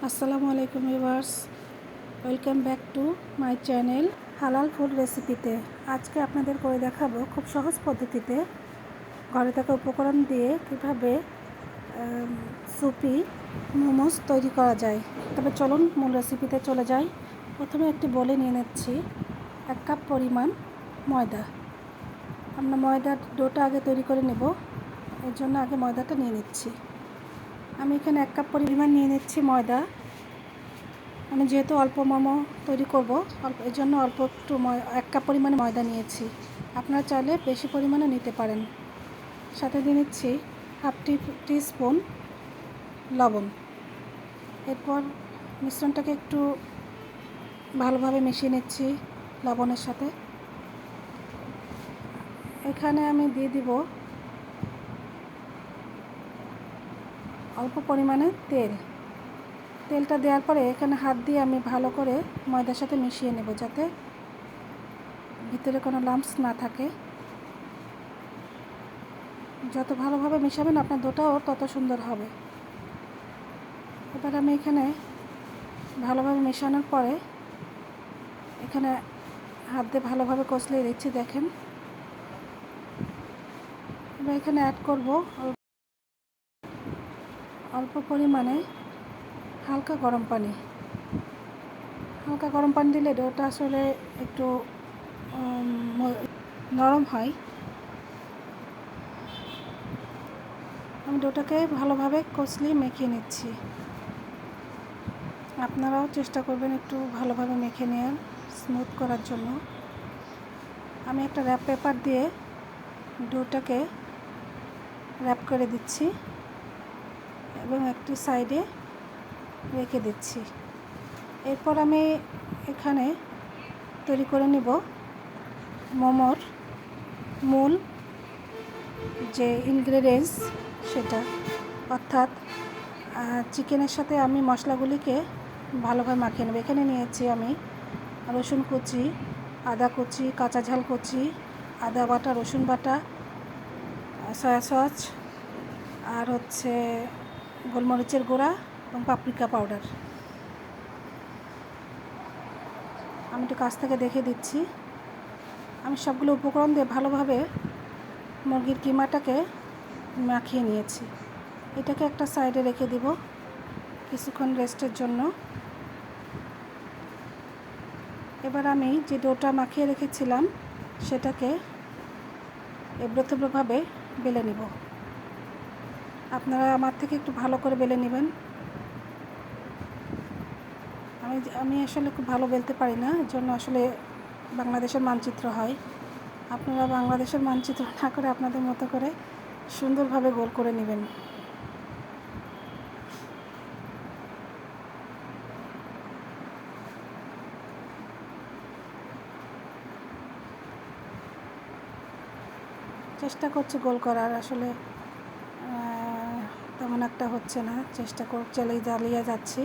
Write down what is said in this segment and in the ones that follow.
আসসালামু আলাইকুম viewers, welcome back to my channel হালাল ফুড রেসিপিতে। আজকে আপনাদের করে দেখাবো খুব সহজ পদ্ধতিতে ঘরে থাকা উপকরণ দিয়ে কীভাবে সুপি মোমোস তৈরি করা যায়। তবে চলুন মূল রেসিপিতে চলে যাই। প্রথমে একটি বলে নিয়ে নিচ্ছি 1 কাপ পরিমাণ ময়দা। আমরা ময়দার ডোটা আগে তৈরি করে নেব, এর জন্য আগে ময়দাটা নিয়ে নিচ্ছি। আমি এখানে 1 কাপ পরিমাণ নিয়ে নিচ্ছি ময়দা। আমি যেহেতু অল্প মোমো তৈরি করব, এর জন্য অল্প একটু 1 কাপ পরিমাণে ময়দা নিয়েছি। আপনারা চাইলে বেশি পরিমাণে নিতে পারেন। সাথে দিয়ে নিচ্ছি হাফ টিস্পুন লবণ। এরপর মিশ্রণটাকে একটু ভালোভাবে মিশিয়ে নিচ্ছি লবণের সাথে। এখানে আমি দিয়ে দিব অল্প পরিমাণে তেলটা দেওয়ার পরে এখানে হাত দিয়ে আমি ভালো করে ময়দার সাথে মিশিয়ে নেব, যাতে ভিতরে কোনো লাম্পস না থাকে। যত ভালোভাবে মেশাবেন আপনার ডোটাও তত সুন্দর হবে। এবার আমি এখানে ভালোভাবে মেশানোর পরে এখানে হাত দিয়ে ভালোভাবে কষলিয়ে দিচ্ছি, দেখেন। এবার এখানে অ্যাড করব অল্প পরিমাণে হালকা গরম পানি। হালকা গরম পানি দিলে ডোটা আসলে একটু নরম হয়। আমি ডোটাকে ভালোভাবে কষলিয়ে মেখে নিচ্ছি। আপনারাও চেষ্টা করবেন একটু ভালোভাবে মেখে নেওয়ার, স্মুথ করার জন্য। আমি একটা র্যাপ পেপার দিয়ে ডোটাকে র্যাপ করে দিচ্ছি এবং একটি সাইডে রেখে দিচ্ছি। এরপর আমি এখানে তৈরি করে নিব মোমোর মূল যে ইনগ্রেডিয়েন্টস, সেটা অর্থাৎ চিকেনের সাথে আমি মশলাগুলিকে ভালোভাবে মাখিয়ে নেব। এখানে নিয়েছি আমি রসুন কুচি, আদা কুচি, কাঁচা ঝাল কুচি, আদা বাটা, রসুন বাটা, সয়া সস, আর হচ্ছে গোলমরিচের গুঁড়া এবং পাপরিকা পাউডার। আমি একটু কাছ থেকে দেখে দিচ্ছি। আমি সবগুলো উপকরণ দিয়ে ভালোভাবে মুরগির কিমাটাকে মাখিয়ে নিয়েছি। এটাকে একটা সাইডে রেখে দিব কিছুক্ষণ রেস্টের জন্য। এবার আমি যে ডোটা মাখিয়ে রেখেছিলাম সেটাকে এবড়োথেবড়োভাবে বেলে নেব। আপনারা আমার থেকে একটু ভালো করে বেলে নেবেন। আমি আসলে খুব ভালো বেলতে পারি না, এর জন্য আসলে বাংলাদেশের মানচিত্র হয়। আপনারা বাংলাদেশের মানচিত্র না করে আপনাদের মতো করে সুন্দরভাবে গোল করে নেবেন। চেষ্টা করছি গোল করার, আসলে তেমন একটা হচ্ছে না। চেষ্টা চালিয়ে যাচ্ছি।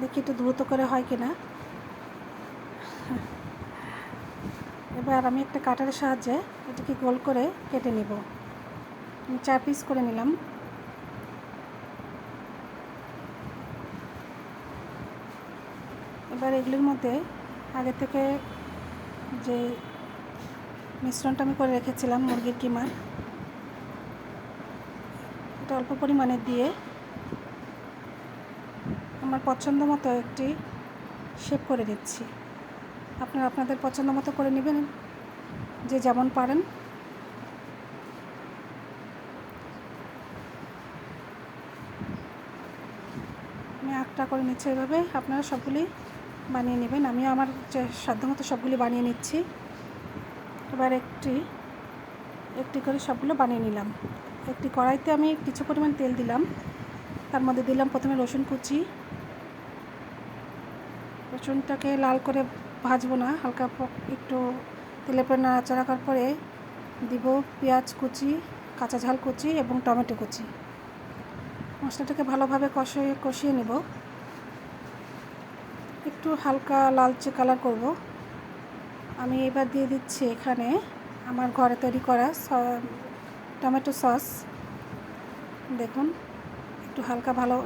দেখি একটু দ্রুত করে হয় কিনা। এবার আমি একটা কাটারের সাহায্যে এটাকে গোল করে কেটে নিব। আমি 4 পিস করে নিলাম। এবার এগুলির মধ্যে আগে থেকে যে মিশ্রণটা আমি করে রেখেছিলাম মুরগির কিমার, এটা অল্প পরিমাণে দিয়ে আমার পছন্দ মতো একটি শেপ করে নিচ্ছি। আপনারা আপনাদের পছন্দ মতো করে নেবেন, যে যেমন পারেন। আমি আটটা করে নিচ্ছি। এভাবে আপনারা সবগুলি বানিয়ে নেবেন। আমিও আমার সাধ্যমতো সবগুলি বানিয়ে নিচ্ছি। এবার একটি করে সবগুলো বানিয়ে নিলাম। একটি কড়াইতে আমি কিছু পরিমাণ তেল দিলাম, তার মধ্যে দিলাম প্রথমে রসুন কুচি। রসুনটাকে লাল করে ভাজবো না, হালকা একটু তেলের পরে নাড়াচাড়া করার পরে দিব পেঁয়াজ কুচি, কাঁচা ঝাল কুচি এবং টমেটো কুচি। মশলাটাকে ভালোভাবে কষিয়ে নেব। একটু হালকা লালচে কালার করব। আমি এবার দিয়ে দিচ্ছি এখানে আমার ঘরে তৈরি করা টমেটো সস। দেখুন একটু হালকা ভালো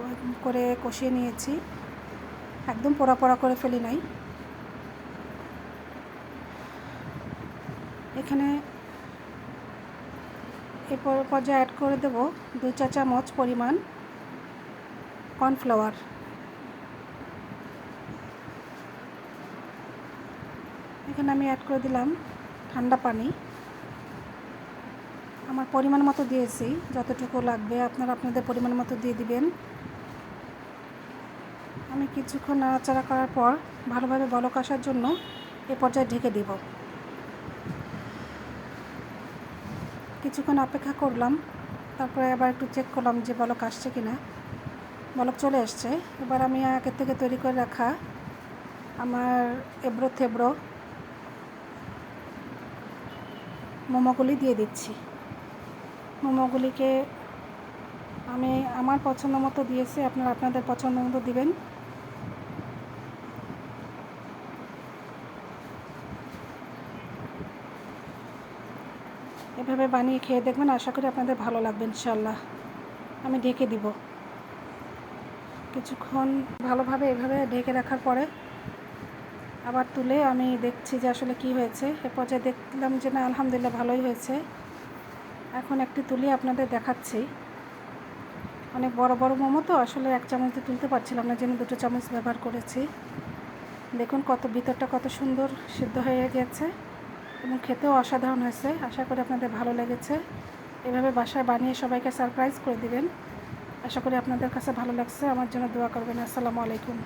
করে কষিয়ে নিয়েছি, একদম পোড়া পোড়া করে ফেলি নাই। এখানে এই পর্যায়ে অ্যাড করে দেব 2 চা চামচ পরিমাণ কর্নফ্লাওয়ার। এখানে আমি অ্যাড করে দিলাম ঠান্ডা পানি। আমার পরিমাণ মতো দিয়েছি, যতটুকু লাগবে আপনারা আপনাদের পরিমাণ মতো দিয়ে দিবেন। আমি কিছুক্ষণ নাড়াচাড়া করার পর ভালোভাবে বলক আসার জন্য এ পর্যায়ে ঢেকে দেব। কিছুক্ষণ অপেক্ষা করলাম, তারপরে আবার একটু চেক করলাম যে বলক আসছে কিনা। বলক চলে আসছে। এবার আমি আগের থেকে তৈরি করে রাখা আমার এবড়ো থেবড়ো মোমোগুলি দিয়ে দিচ্ছি। মোমোগুলিকে আমি আমার পছন্দ মতো দিয়েছি, আপনারা আপনাদের পছন্দ মতো দিবেন। এভাবে বানিয়ে খেয়ে দেখবেন, আশা করি আপনাদের ভালো লাগবে ইনশাল্লাহ। আমি ঢেকে দিব কিছুক্ষণ। ভালোভাবে এভাবে ঢেকে রাখার পরে আবার তুলে আমি দেখছি যে আসলে কি হয়েছে। এ পর্যায়ে দেখলাম যে না, আলহামদুলিল্লাহ ভালোই হয়েছে। এখন একটি তুলে আপনাদের দেখাচ্ছি। অনেক বড় বড় মোমো তো আসলে 1 চামচ দিয়ে তুলতে পারছিলাম না, যেন 2 চামচ ব্যবহার করেছি। দেখুন কত ভিতরটা কত সুন্দর সিদ্ধ হয়ে গেছে এবং খেতেও অসাধারণ হয়েছে। আশা করি আপনাদের ভালো লেগেছে। এভাবে বাসায় বানিয়ে সবাইকে সারপ্রাইজ করে দিবেন। আশা করি আপনাদের কাছে ভালো লাগছে। আমার জন্য দোয়া করবেন। আসসালামু আলাইকুম।